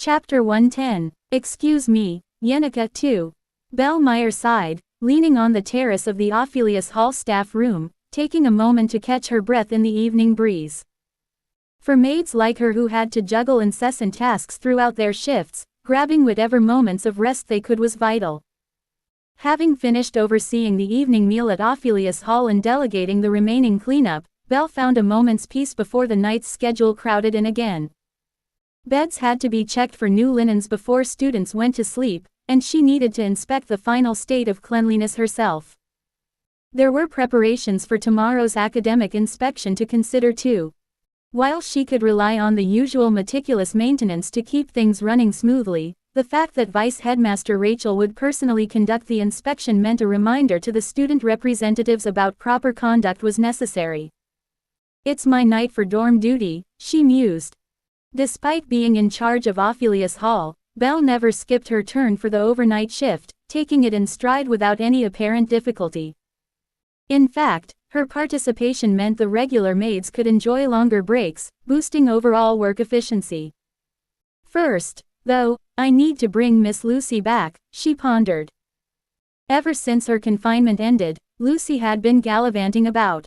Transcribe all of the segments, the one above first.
Chapter 110. Excuse me, Yenica too. Belle Meyer sighed, leaning on the terrace of the Ophelius Hall staff room, taking a moment to catch her breath in the evening breeze. For maids like her who had to juggle incessant tasks throughout their shifts, grabbing whatever moments of rest they could was vital. Having finished overseeing the evening meal at Ophelius Hall and delegating the remaining cleanup, Belle found a moment's peace before the night's schedule crowded in again. Beds had to be checked for new linens before students went to sleep, and she needed to inspect the final state of cleanliness herself. There were preparations for tomorrow's academic inspection to consider too. While she could rely on the usual meticulous maintenance to keep things running smoothly, the fact that Vice Headmaster Rachel would personally conduct the inspection meant a reminder to the student representatives about proper conduct was necessary. "It's my night for dorm duty," she mused. Despite being in charge of Ophelius Hall, Belle never skipped her turn for the overnight shift, taking it in stride without any apparent difficulty. In fact, her participation meant the regular maids could enjoy longer breaks, boosting overall work efficiency. First, though, I need to bring Miss Lucy back, she pondered. Ever since her confinement ended, Lucy had been gallivanting about.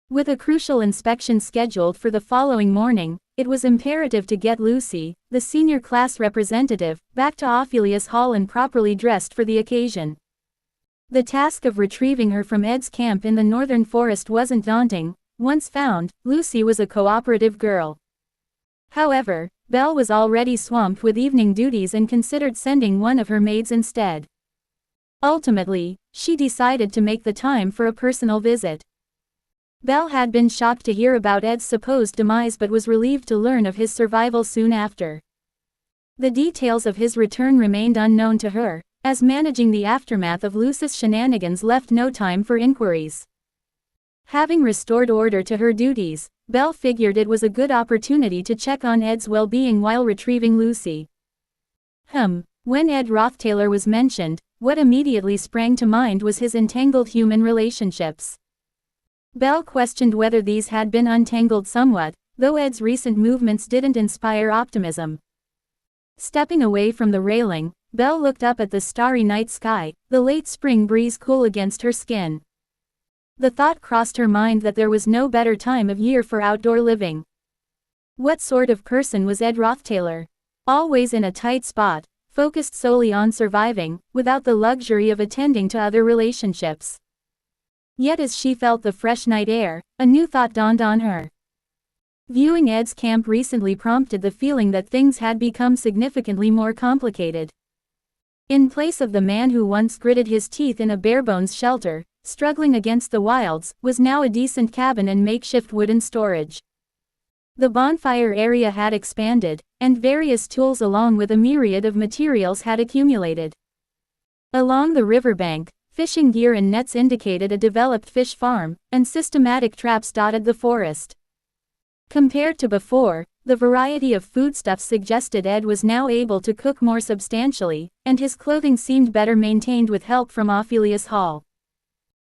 With a crucial inspection scheduled for the following morning, it was imperative to get Lucy, the senior class representative, back to Ophelius Hall and properly dressed for the occasion. The task of retrieving her from Ed's camp in the northern forest wasn't daunting. Once found, Lucy was a cooperative girl. However, Belle was already swamped with evening duties and considered sending one of her maids instead. Ultimately, she decided to make the time for a personal visit. Belle had been shocked to hear about Ed's supposed demise but was relieved to learn of his survival soon after. The details of his return remained unknown to her, as managing the aftermath of Lucy's shenanigans left no time for inquiries. Having restored order to her duties, Belle figured it was a good opportunity to check on Ed's well-being while retrieving Lucy. When Ed Roththaler was mentioned, what immediately sprang to mind was his entangled human relationships. Belle questioned whether these had been untangled somewhat, though Ed's recent movements didn't inspire optimism. Stepping away from the railing, Belle looked up at the starry night sky, the late spring breeze cool against her skin. The thought crossed her mind that there was no better time of year for outdoor living. What sort of person was Ed Roththaler? Always in a tight spot, focused solely on surviving, without the luxury of attending to other relationships. Yet as she felt the fresh night air, a new thought dawned on her. Viewing Ed's camp recently prompted the feeling that things had become significantly more complicated. In place of the man who once gritted his teeth in a barebones shelter, struggling against the wilds, was now a decent cabin and makeshift wooden storage. The bonfire area had expanded, and various tools along with a myriad of materials had accumulated. Along the riverbank, fishing gear and nets indicated a developed fish farm, and systematic traps dotted the forest. Compared to before, the variety of foodstuffs suggested Ed was now able to cook more substantially, and his clothing seemed better maintained with help from Ophelius Hall.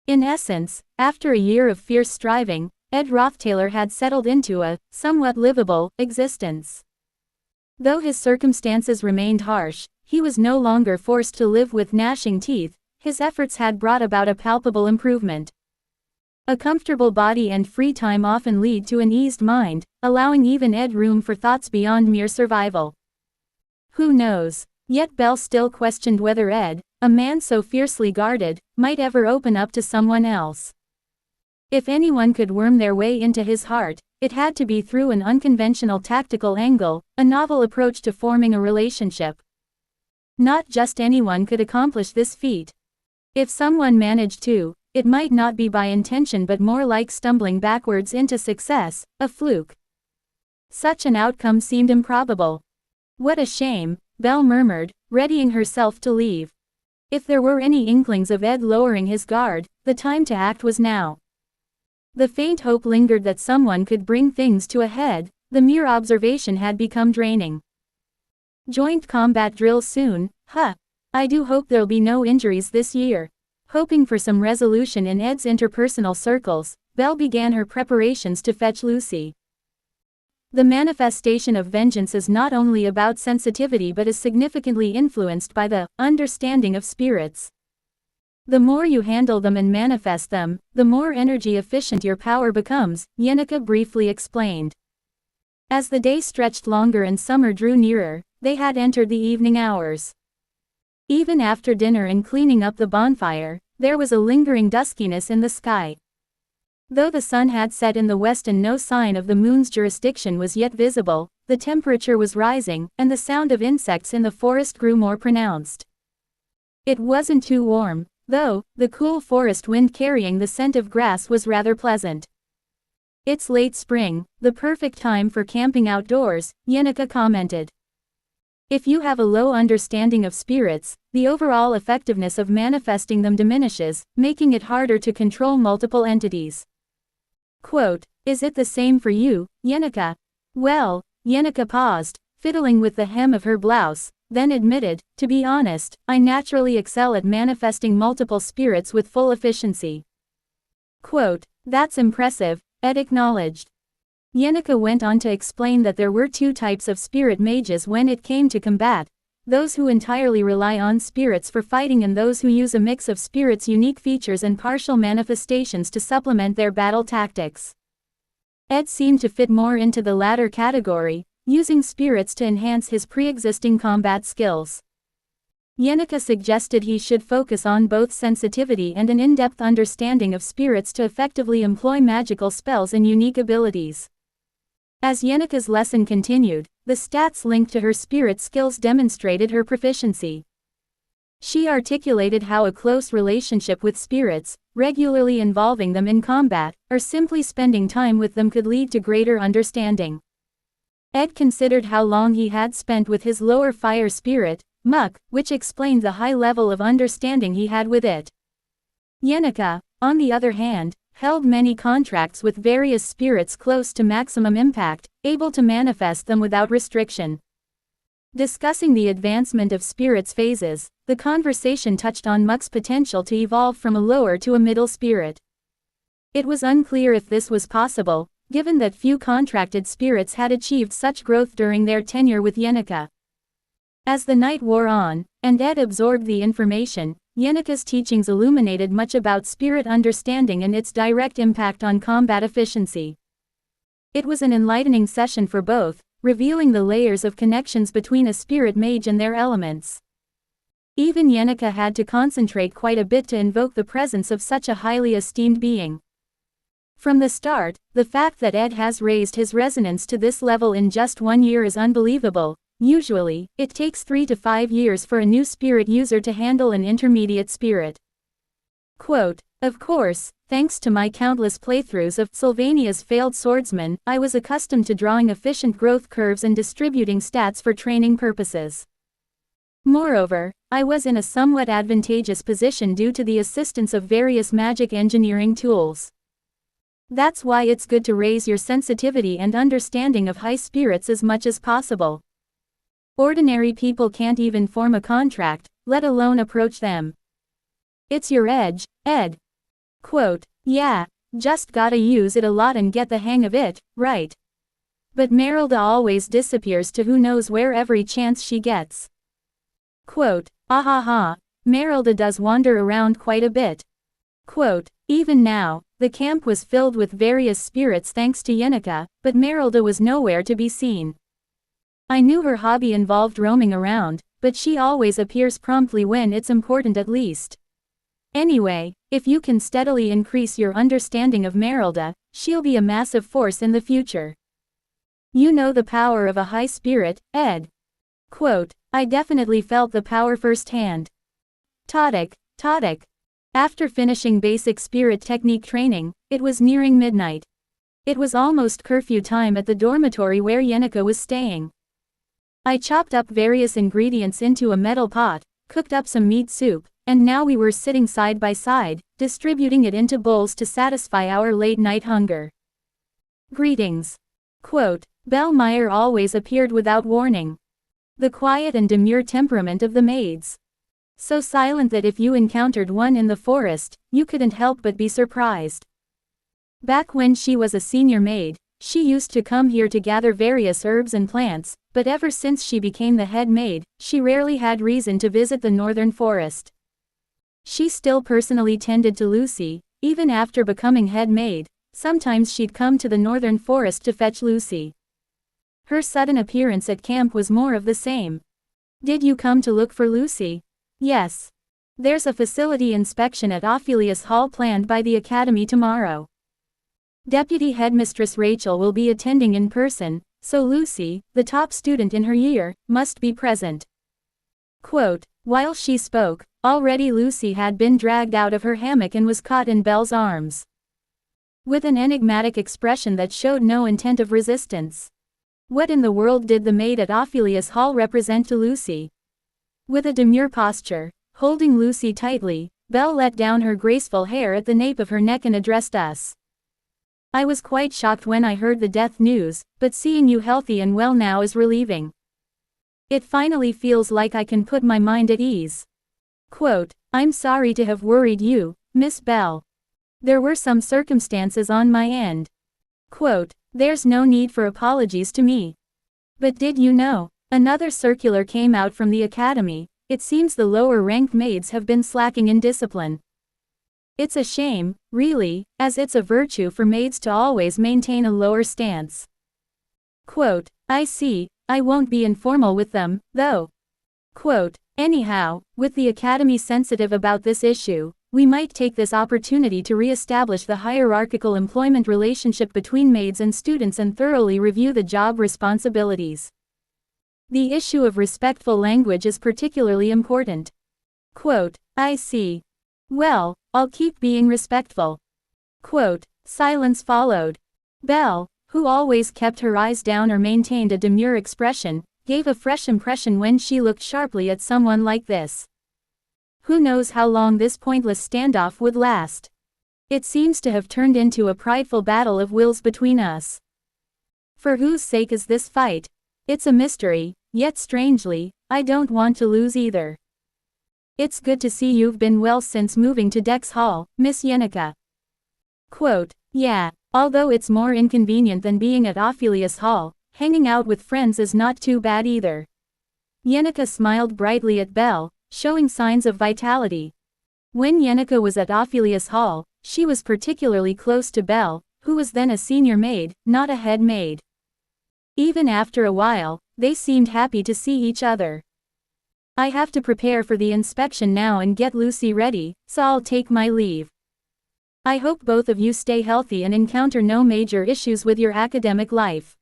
In essence, after a year of fierce striving, Ed Roththaler had settled into a, somewhat livable, existence. Though his circumstances remained harsh, he was no longer forced to live with gnashing teeth. His efforts had brought about a palpable improvement. A comfortable body and free time often lead to an eased mind, allowing even Ed room for thoughts beyond mere survival. Who knows? Yet Belle still questioned whether Ed, a man so fiercely guarded, might ever open up to someone else. If anyone could worm their way into his heart, it had to be through an unconventional tactical angle, a novel approach to forming a relationship. Not just anyone could accomplish this feat. If someone managed to, it might not be by intention but more like stumbling backwards into success, a fluke. Such an outcome seemed improbable. What a shame, Belle murmured, readying herself to leave. If there were any inklings of Ed lowering his guard, the time to act was now. The faint hope lingered that someone could bring things to a head. The mere observation had become draining. Joint combat drills soon, I do hope there'll be no injuries this year. Hoping for some resolution in Ed's interpersonal circles, Belle began her preparations to fetch Lucy. The manifestation of vengeance is not only about sensitivity but is significantly influenced by the understanding of spirits. The more you handle them and manifest them, the more energy efficient your power becomes, Yenica briefly explained. As the day stretched longer and summer drew nearer, they had entered the evening hours. Even after dinner and cleaning up the bonfire, there was a lingering duskiness in the sky. Though the sun had set in the west and no sign of the moon's jurisdiction was yet visible, the temperature was rising, and the sound of insects in the forest grew more pronounced. It wasn't too warm, though, the cool forest wind carrying the scent of grass was rather pleasant. It's late spring, the perfect time for camping outdoors, Yenica commented. If you have a low understanding of spirits, the overall effectiveness of manifesting them diminishes, making it harder to control multiple entities. Quote, "Is it the same for you, Yenica?" Well, Yenica paused, fiddling with the hem of her blouse, then admitted, "To be honest, I naturally excel at manifesting multiple spirits with full efficiency." Quote, "That's impressive," Ed acknowledged. Yenica went on to explain that there were two types of spirit mages when it came to combat: those who entirely rely on spirits for fighting and those who use a mix of spirits' unique features and partial manifestations to supplement their battle tactics. Ed seemed to fit more into the latter category, using spirits to enhance his pre-existing combat skills. Yenica suggested he should focus on both sensitivity and an in-depth understanding of spirits to effectively employ magical spells and unique abilities. As Yenica's lesson continued, the stats linked to her spirit skills demonstrated her proficiency. She articulated how a close relationship with spirits, regularly involving them in combat, or simply spending time with them could lead to greater understanding. Ed considered how long he had spent with his lower fire spirit, Muck, which explained the high level of understanding he had with it. Yenica, on the other hand, held many contracts with various spirits close to maximum impact, able to manifest them without restriction. Discussing the advancement of spirits' phases, the conversation touched on Muck's potential to evolve from a lower to a middle spirit. It was unclear if this was possible, given that few contracted spirits had achieved such growth during their tenure with Yenica. As the night wore on, and Ed absorbed the information, Yenica's teachings illuminated much about spirit understanding and its direct impact on combat efficiency. It was an enlightening session for both, revealing the layers of connections between a spirit mage and their elements. Even Yenica had to concentrate quite a bit to invoke the presence of such a highly esteemed being. From the start, the fact that Ed has raised his resonance to this level in just 1 year is unbelievable. Usually, it takes 3 to 5 years for a new spirit user to handle an intermediate spirit. Quote, "Of course, thanks to my countless playthroughs of Sylvania's Failed Swordsman, I was accustomed to drawing efficient growth curves and distributing stats for training purposes. Moreover, I was in a somewhat advantageous position due to the assistance of various magic engineering tools. That's why it's good to raise your sensitivity and understanding of high spirits as much as possible. Ordinary people can't even form a contract, let alone approach them. It's your edge, Ed." Quote, "Yeah, just gotta use it a lot and get the hang of it, right? But Merylda always disappears to who knows where every chance she gets." Quote, "Ahaha, Merylda does wander around quite a bit." Quote, "Even now, the camp was filled with various spirits thanks to Yenica, but Merylda was nowhere to be seen. I knew her hobby involved roaming around, but she always appears promptly when it's important at least. Anyway, if you can steadily increase your understanding of Merylda, she'll be a massive force in the future. You know the power of a high spirit, Ed." Quote, "I definitely felt the power firsthand. Totic. After finishing basic spirit technique training, it was nearing midnight. It was almost curfew time at the dormitory where Yenica was staying. I chopped up various ingredients into a metal pot, cooked up some meat soup, and now we were sitting side by side, distributing it into bowls to satisfy our late-night hunger. Greetings." Quote, Belle Meyer always appeared without warning. The quiet and demure temperament of the maids. So silent that if you encountered one in the forest, you couldn't help but be surprised. Back when she was a senior maid, She used to come here to gather various herbs and plants, but ever since she became the head maid, she rarely had reason to visit the northern forest. She still personally tended to Lucy, even after becoming head maid. Sometimes she'd come to the northern forest to fetch Lucy. Her sudden appearance at camp was more of the same. Did you come to look for Lucy? Yes. There's a facility inspection at Ophelius Hall planned by the Academy tomorrow. Deputy Headmistress Rachel will be attending in person, so Lucy, the top student in her year, must be present. Quote, while she spoke, already Lucy had been dragged out of her hammock and was caught in Belle's arms. With an enigmatic expression that showed no intent of resistance. What in the world did the maid at Ophelius Hall represent to Lucy? With a demure posture, holding Lucy tightly, Belle let down her graceful hair at the nape of her neck and addressed us. I was quite shocked when I heard the death news, but seeing you healthy and well now is relieving. It finally feels like I can put my mind at ease. Quote, I'm sorry to have worried you, Miss Belle. There were some circumstances on my end. Quote, there's no need for apologies to me. But did you know? Another circular came out from the Academy. It seems the lower-ranked maids have been slacking in discipline. It's a shame, really, as it's a virtue for maids to always maintain a lower stance. Quote, I see, I won't be informal with them, though. Quote, anyhow, with the Academy sensitive about this issue, we might take this opportunity to re-establish the hierarchical employment relationship between maids and students and thoroughly review the job responsibilities. The issue of respectful language is particularly important. Quote, I see. Well, I'll keep being respectful. Quote, silence followed. Belle, who always kept her eyes down or maintained a demure expression, gave a fresh impression when she looked sharply at someone like this. Who knows how long this pointless standoff would last? It seems to have turned into a prideful battle of wills between us. For whose sake is this fight? It's a mystery, yet strangely, I don't want to lose either. It's good to see you've been well since moving to Dex Hall, Miss Yenica. Quote, yeah, although it's more inconvenient than being at Ophelius Hall, hanging out with friends is not too bad either. Yenica smiled brightly at Belle, showing signs of vitality. When Yenica was at Ophelius Hall, she was particularly close to Belle, who was then a senior maid, not a head maid. Even after a while, they seemed happy to see each other. I have to prepare for the inspection now and get Lucy ready, so I'll take my leave. I hope both of you stay healthy and encounter no major issues with your academic life.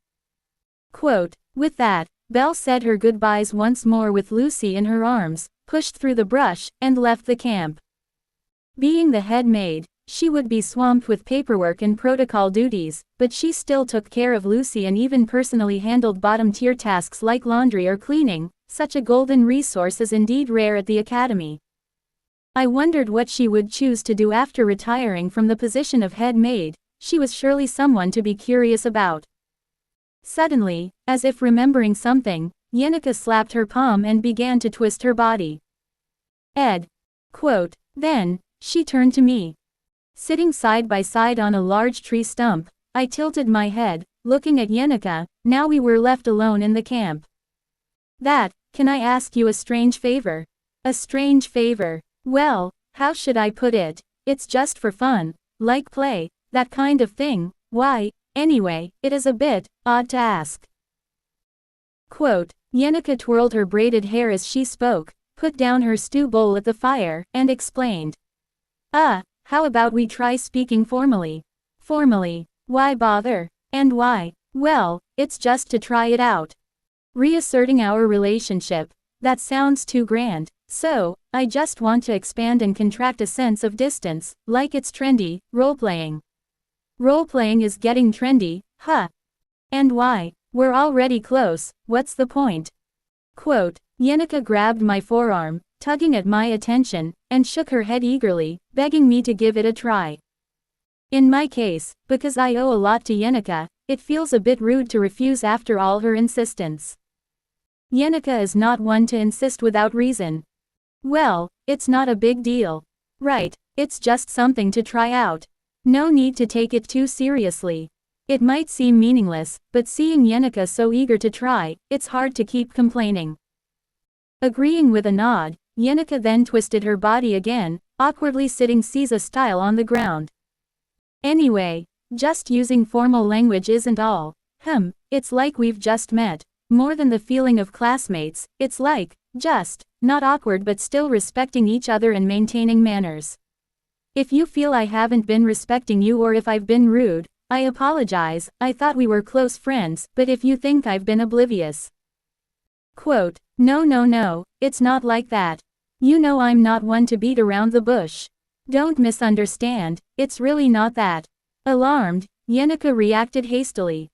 Quote, with that, Belle said her goodbyes once more with Lucy in her arms, pushed through the brush, and left the camp. Being the head maid, she would be swamped with paperwork and protocol duties, but she still took care of Lucy and even personally handled bottom-tier tasks like laundry or cleaning. Such a golden resource is indeed rare at the Academy. I wondered what she would choose to do after retiring from the position of head maid. She was surely someone to be curious about. Suddenly, as if remembering something, Yenica slapped her palm and began to twist her body. Ed. Quote, then, she turned to me. Sitting side by side on a large tree stump, I tilted my head, looking at Yenica. Now we were left alone in the camp. Can I ask you a strange favor? A strange favor. Well, how should I put it? It's just for fun, like play, that kind of thing. Why, anyway, it is a bit odd to ask. Quote, Yenica twirled her braided hair as she spoke, put down her stew bowl at the fire, and explained. How about we try speaking formally? Formally? Why bother? And why? Well, it's just to try it out. Reasserting our relationship. That sounds too grand, so, I just want to expand and contract a sense of distance, like it's trendy, role-playing. Role-playing is getting trendy, huh? And why? We're already close, what's the point? Quote, Yenica grabbed my forearm, tugging at my attention, and shook her head eagerly, begging me to give it a try. In my case, because I owe a lot to Yenica, it feels a bit rude to refuse after all her insistence. Yenica is not one to insist without reason. Well, it's not a big deal. Right, it's just something to try out. No need to take it too seriously. It might seem meaningless, but seeing Yenica so eager to try, it's hard to keep complaining. Agreeing with a nod, Yenica then twisted her body again, awkwardly sitting Caesar style on the ground. Anyway, just using formal language isn't all. It's like we've just met. More than the feeling of classmates, it's like, just, not awkward but still respecting each other and maintaining manners. If you feel I haven't been respecting you or if I've been rude, I apologize. I thought we were close friends, but if you think I've been oblivious. Quote, no, it's not like that. You know I'm not one to beat around the bush. Don't misunderstand, it's really not that. Alarmed, Yenica reacted hastily.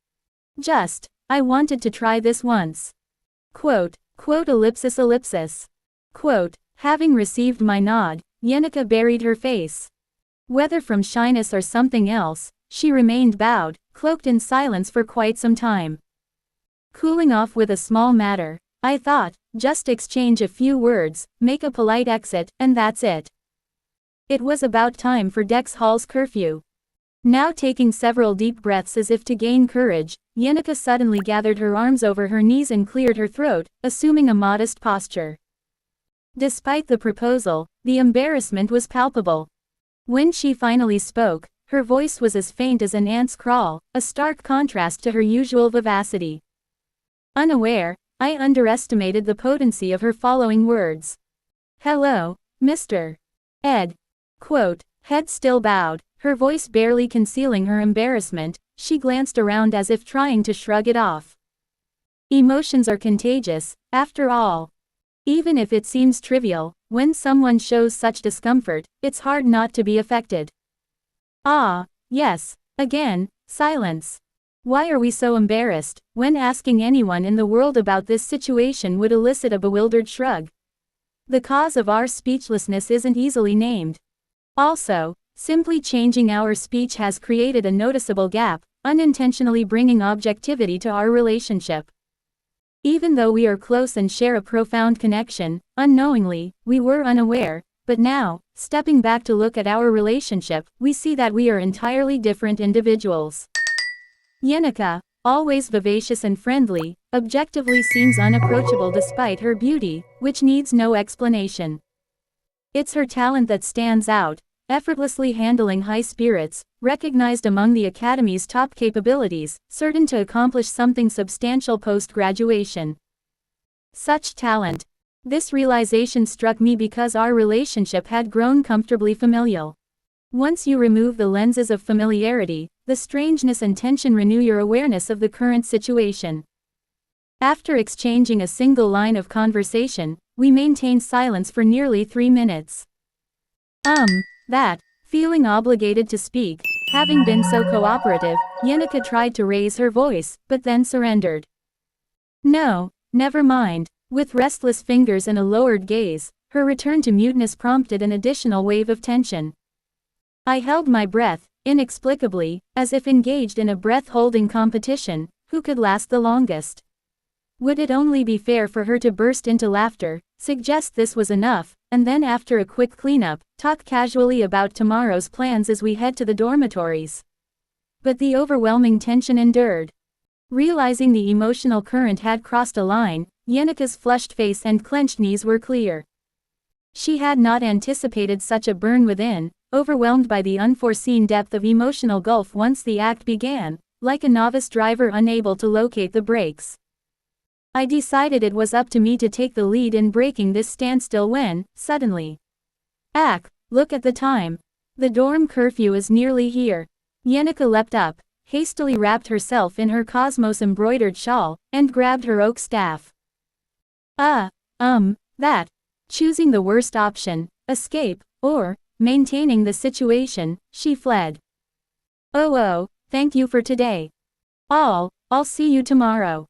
I wanted to try this once. Quote, ellipsis. Quote, having received my nod, Yenica buried her face. Whether from shyness or something else, she remained bowed, cloaked in silence for quite some time. Cooling off with a small matter, I thought, just exchange a few words, make a polite exit, and that's it. It was about time for Dex Hall's curfew. Now taking several deep breaths as if to gain courage, Yenica suddenly gathered her arms over her knees and cleared her throat, assuming a modest posture. Despite the proposal, the embarrassment was palpable. When she finally spoke, her voice was as faint as an ant's crawl, a stark contrast to her usual vivacity. Unaware, I underestimated the potency of her following words. Hello, Mr. Ed. Quote, head still bowed, her voice barely concealing her embarrassment, she glanced around as if trying to shrug it off. Emotions are contagious, after all. Even if it seems trivial, when someone shows such discomfort, it's hard not to be affected. Ah, yes, again, silence. Why are we so embarrassed, when asking anyone in the world about this situation would elicit a bewildered shrug? The cause of our speechlessness isn't easily named. Also, simply changing our speech has created a noticeable gap, unintentionally bringing objectivity to our relationship. Even though we are close and share a profound connection, unknowingly, we were unaware, but now, stepping back to look at our relationship, we see that we are entirely different individuals. Yenica, always vivacious and friendly, objectively seems unapproachable despite her beauty, which needs no explanation. It's her talent that stands out, effortlessly handling high spirits, recognized among the Academy's top capabilities, certain to accomplish something substantial post-graduation. Such talent. This realization struck me because our relationship had grown comfortably familial. Once you remove the lenses of familiarity, the strangeness and tension renew your awareness of the current situation. After exchanging a single line of conversation, we maintained silence for nearly 3 minutes. Feeling obligated to speak, having been so cooperative, Yenica tried to raise her voice, but then surrendered. No, never mind. With restless fingers and a lowered gaze, her return to muteness prompted an additional wave of tension. I held my breath, inexplicably, as if engaged in a breath-holding competition, who could last the longest. Would it only be fair for her to burst into laughter, suggest this was enough, and then after a quick cleanup, talk casually about tomorrow's plans as we head to the dormitories? But the overwhelming tension endured. Realizing the emotional current had crossed a line, Yenica's flushed face and clenched knees were clear. She had not anticipated such a burn within, overwhelmed by the unforeseen depth of emotional gulf once the act began, like a novice driver unable to locate the brakes. I decided it was up to me to take the lead in breaking this standstill when, suddenly. Look at the time. The dorm curfew is nearly here. Yenica leapt up, hastily wrapped herself in her Cosmos embroidered shawl, and grabbed her oak staff. Choosing the worst option, escape, or, maintaining the situation, she fled. Oh, thank you for today. I'll see you tomorrow.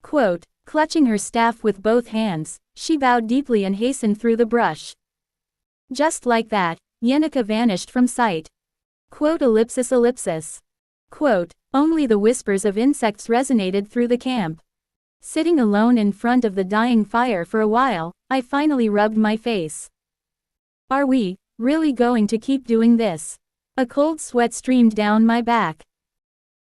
Quote, clutching her staff with both hands, she bowed deeply and hastened through the brush. Just like that, Yenica vanished from sight. Quote, ellipsis. Quote, only the whispers of insects resonated through the camp. Sitting alone in front of the dying fire for a while, I finally rubbed my face. Are we really going to keep doing this? A cold sweat streamed down my back.